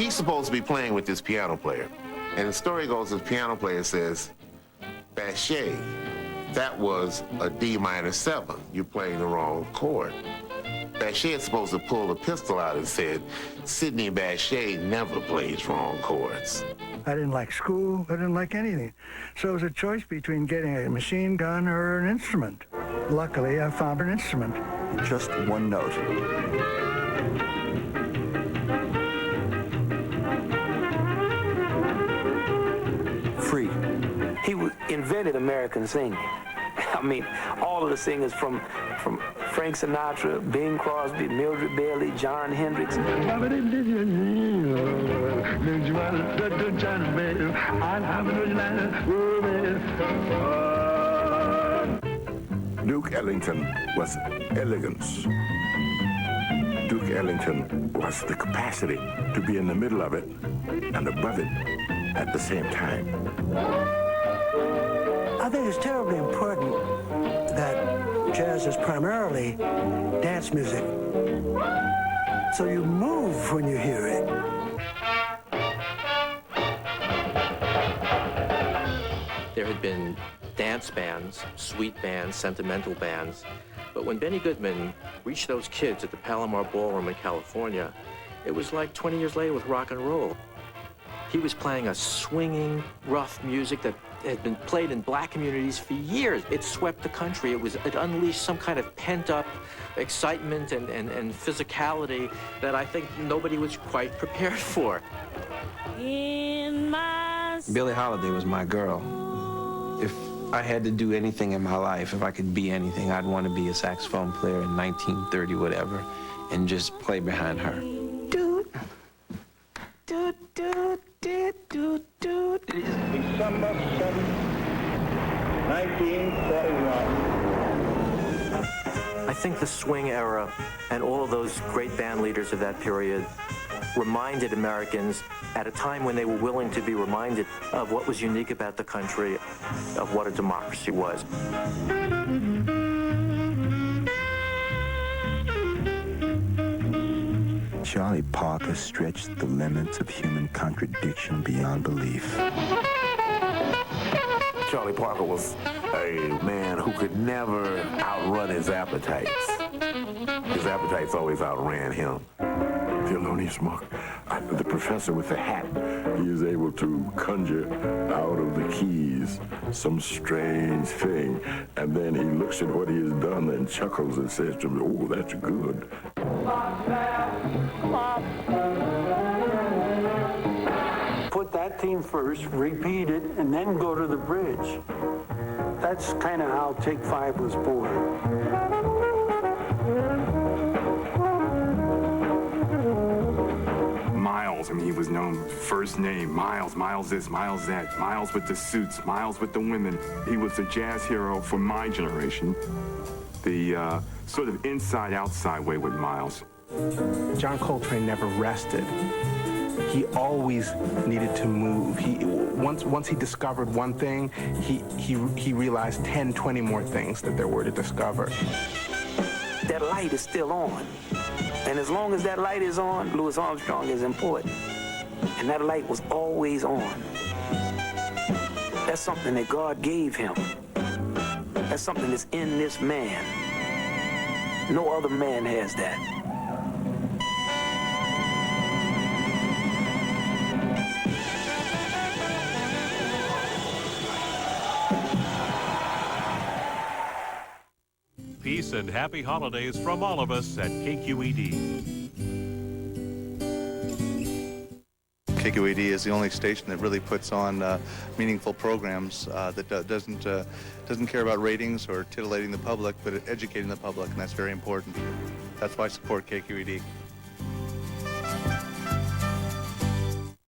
He's supposed to be playing with this piano player. And the story goes, this piano player says, Bache, that was a D minor 7. You're playing the wrong chord. Bache is supposed to pull the pistol out and said, Sidney Bache never plays wrong chords. I didn't like school. I didn't like anything. So it was a choice between getting a machine gun or an instrument. Luckily, I found an instrument. Just one note. Free. He invented American singing. I mean, all of the singers from Frank Sinatra, Bing Crosby, Mildred Bailey, John Hendricks. Duke Ellington was elegance. Duke Ellington was the capacity to be in the middle of it and above it at the same time. I think it's terribly important that jazz is primarily dance music. So you move when you hear it. There had been dance bands, sweet bands, sentimental bands, but when Benny Goodman reached those kids at the Palomar Ballroom in California, it was like 20 years later with rock and roll. He was playing a swinging, rough music that had been played in black communities for years. It swept the country. It unleashed some kind of pent-up excitement and physicality that I think nobody was quite prepared for. Billie Holiday was my girl. If I had to do anything in my life, if I could be anything, I'd want to be a saxophone player in 1930 whatever and just play behind her. December 7th, 1941. I think the swing era and all of those great band leaders of that period reminded Americans at a time when they were willing to be reminded of what was unique about the country, of what a democracy was. Charlie Parker stretched the limits of human contradiction beyond belief. Charlie Parker was a man who could never outrun his appetites. His appetites always outran him. Thelonious Monk, the professor with the hat, he is able to conjure out of the keys some strange thing, and then he looks at what he has done and chuckles and says to me, "Oh, that's good." Put that theme first, repeat it, and then go to the bridge. That's kind of how Take 5 was born. Miles, I mean, he was known first name, Miles, Miles this, Miles that, Miles with the suits, Miles with the women. He was a jazz hero for my generation. The sort of inside-outside way with Miles. John Coltrane never rested. He always needed to move. Once he discovered one thing, he realized 10, 20 more things that there were to discover. That light is still on. And as long as that light is on, Louis Armstrong is important. And that light was always on. That's something that God gave him. That's something that's in this man. No other man has that. Peace and happy holidays from all of us at KQED. KQED is the only station that really puts on meaningful programs that doesn't care about ratings or titillating the public, but educating the public, and that's very important. That's why I support KQED.